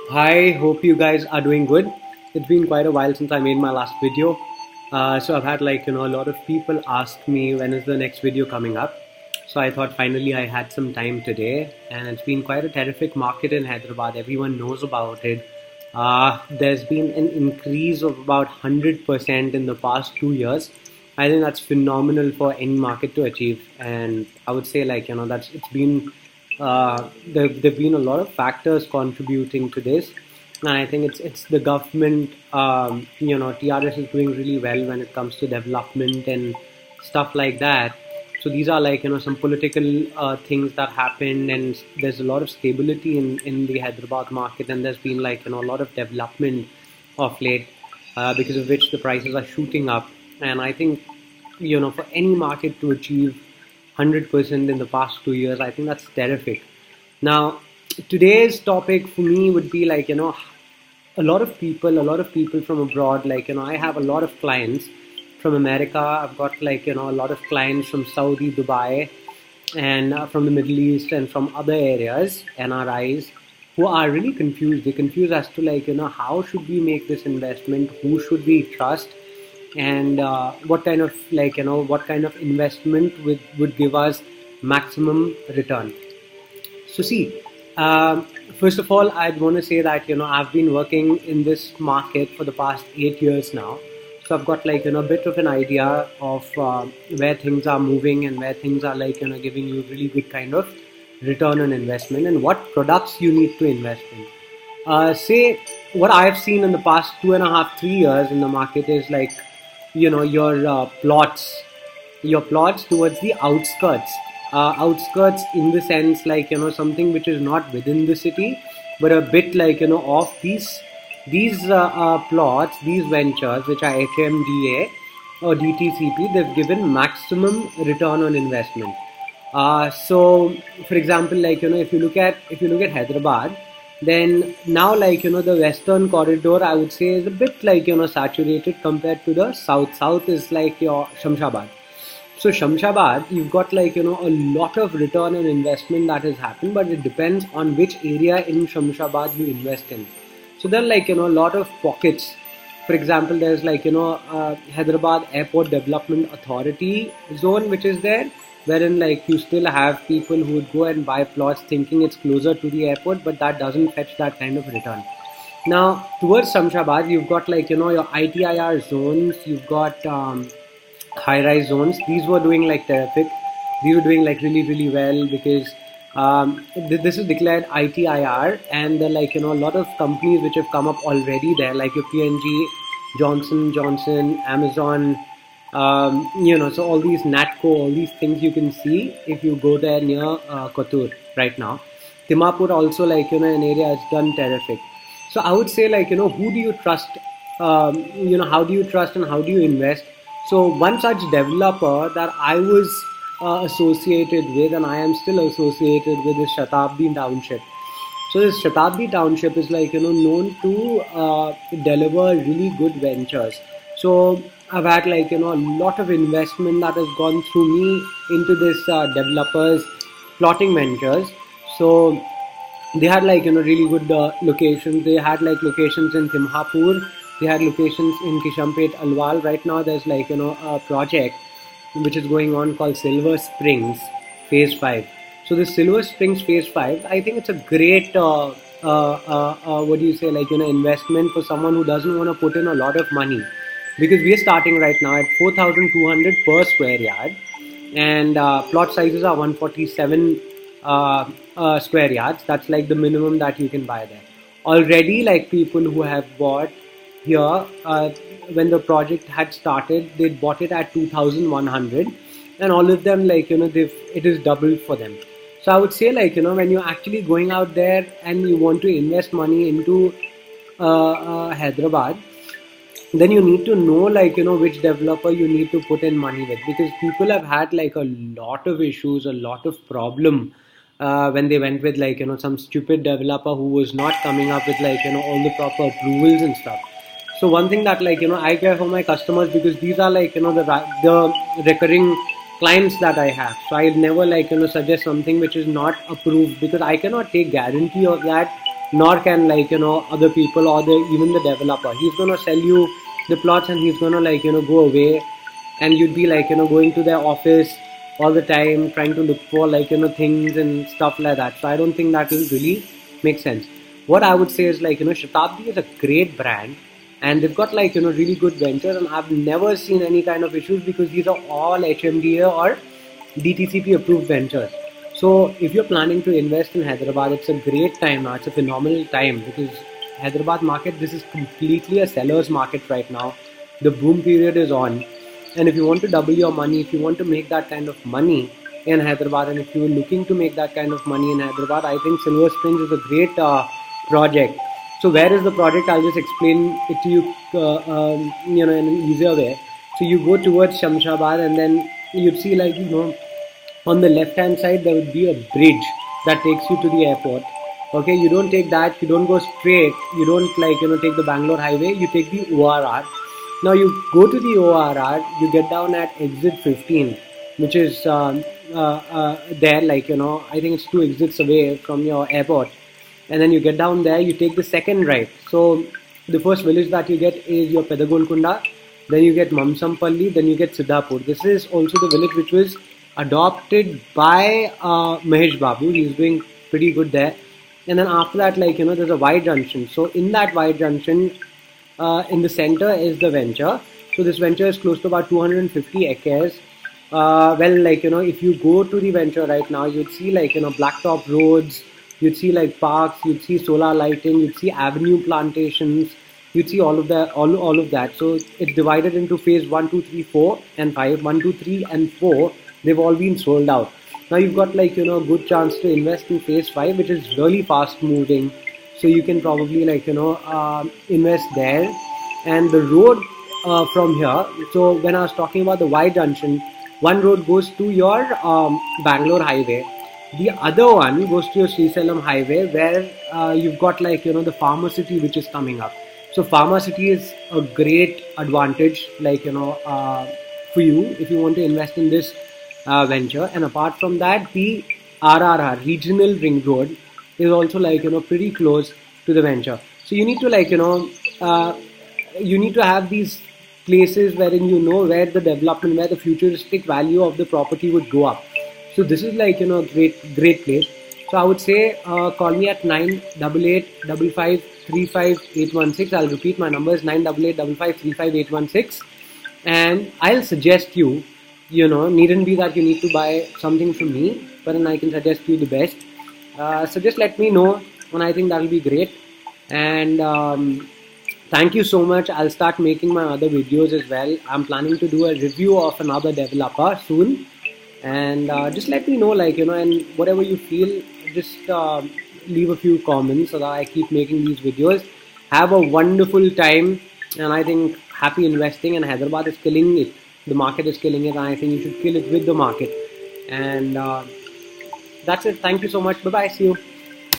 Hi, hope you guys are doing good. It's been quite a while since I made my last video. So I've had a lot of people ask me when is the next video coming up. So I thought finally I had some time today, and it's been quite a terrific market in Hyderabad. Everyone knows about it. There's been an increase of about 100% in the past 2 years. I think that's phenomenal for any market to achieve, and I would say that's it's been there've been a lot of factors contributing to this, and I think it's the government. TRS is doing really well when it comes to development and stuff like that. So these are some political things that happened, and there's a lot of stability in the Hyderabad market, and there's been a lot of development of late, because of which the prices are shooting up. And I think for any market to achieve 100% in the past 2 years, I think that's terrific. Now, today's topic for me would be a lot of people from abroad. I have a lot of clients from America. I've got a lot of clients from Saudi, Dubai, and from the Middle East and from other areas, NRIs, who are really confused. They're confused as to how should we make this investment, who should we trust, and what kind of investment would give us maximum return. So see, first of all, I'd want to say that I've been working in this market for the past 8 years now. So I've got a bit of an idea of where things are moving and where things are giving you really good kind of return on investment and what products you need to invest in. Say what I've seen in the past 2.5, 3 years in the market is your plots towards the outskirts in the sense something which is not within the city, but a bit of these plots, these ventures which are HMDA or DTCP. They've given maximum return on investment. So for example, if you look at Hyderabad, then now the western corridor, I would say, is a bit saturated compared to the south is like your Shamshabad. So Shamshabad, you've got a lot of return on investment that has happened, but it depends on which area in Shamshabad you invest in. So there are a lot of pockets. For example, there's Hyderabad Airport Development Authority zone, which is there, wherein you still have people who would go and buy plots thinking it's closer to the airport, but that doesn't fetch that kind of return. Now towards Shamshabad, you've got your ITIR zones, you've got high-rise zones. These were doing terrific. These were doing really really well because this is declared ITIR, and there are a lot of companies which have come up already there, like your PNG, Johnson, Amazon, so all these Natco, all these things you can see if you go there near Kotur right now. Dimapur also an area has done terrific. So I would say who do you trust? How do you trust and how do you invest? So one such developer that I was associated with, and I am still associated with, is Shatabdi Township. So this Shatabdi Township is known to deliver really good ventures. So I've had a lot of investment that has gone through me into this developers plotting ventures. So they had really good locations. They had locations in Timhapur. They had locations in Kishampet, Alwal. Right now there's a project which is going on called Silver Springs Phase 5. So the Silver Springs Phase 5, I think it's a great what do you say investment for someone who doesn't want to put in a lot of money, because we are starting right now at 4,200 per square yard, and plot sizes are 147 square yards. That's the minimum that you can buy there. Already, people who have bought here, when the project had started, they bought it at 2,100, and all of them it is doubled for them. So I would say when you're actually going out there and you want to invest money into Hyderabad, then you need to know which developer you need to put in money with, because people have had a lot of issues, a lot of problem when they went with some stupid developer who was not coming up with all the proper approvals and stuff. So one thing that I care for my customers, because these are the recurring clients that I have. So I'll never suggest something which is not approved, because I cannot take guarantee of that nor can other people or even the developer. He's gonna sell you the plots and he's gonna go away, and you'd be going to their office all the time trying to look for things and stuff like that. So I don't think that will really make sense. What I would say is Shatabdi is a great brand, and they've got really good ventures, and I've never seen any kind of issues because these are all HMDA or DTCP approved ventures. So if you're planning to invest in Hyderabad, it's a great time now. It's a phenomenal time because Hyderabad market, this is completely a seller's market right now. The boom period is on, and if you want to double your money, if you want to make that kind of money in Hyderabad, and if you're looking to make that kind of money in Hyderabad, I think Silver Springs is a great project. So where is the project? I'll just explain it to you, in an easier way. So you go towards Shamshabad, and then you'd see on the left hand side there would be a bridge that takes you to the airport. Okay, you don't take that, you don't go straight, you don't take the Bangalore highway, you take the ORR. Now you go to the ORR, you get down at exit 15, which is there, I think it's two exits away from your airport. And then you get down there, you take the second right. So the first village that you get is your Pedagolkunda, then you get Mamsampalli, then you get Siddhapur. This is also the village which was adopted by Mahesh Babu. He's doing pretty good there. And then after that, there's a Y junction. So in that Y junction, in the center is the venture. So this venture is close to about 250 acres. If you go to the venture right now, you'd see blacktop roads, you'd see parks, you'd see solar lighting, you'd see avenue plantations, you'd see all of that. So it's divided into phase 1, 2, 3, 4, and 5. 1, 2, 3, and 4, they've all been sold out. Now you've got good chance to invest in phase 5, which is really fast moving. So you can probably invest there. And the road from here, so when I was talking about the Y junction, one road goes to your Bangalore highway, the other one goes to your Srisalem highway, where you've got the Pharma City which is coming up. So Pharma City is a great advantage for you if you want to invest in this venture. And apart from that, the RRR, Regional Ring Road, is also pretty close to the venture. So you need to you need to have these places wherein where the development, where the futuristic value of the property would go up. So this is great place. So I would say call me at 98855353816. I'll repeat, my number is 98855353816, and I'll suggest you, needn't be that you need to buy something from me, but then I can suggest you the best. So just let me know, and I think that'll be great. And thank you so much. I'll start making my other videos as well. I'm planning to do a review of another developer soon. And just let me know, and whatever you feel, just leave a few comments so that I keep making these videos. Have a wonderful time, and I think happy investing. And Hyderabad is killing it. The market is killing it, and I think you should kill it with the market. And that's it. Thank you so much. Bye bye. See you.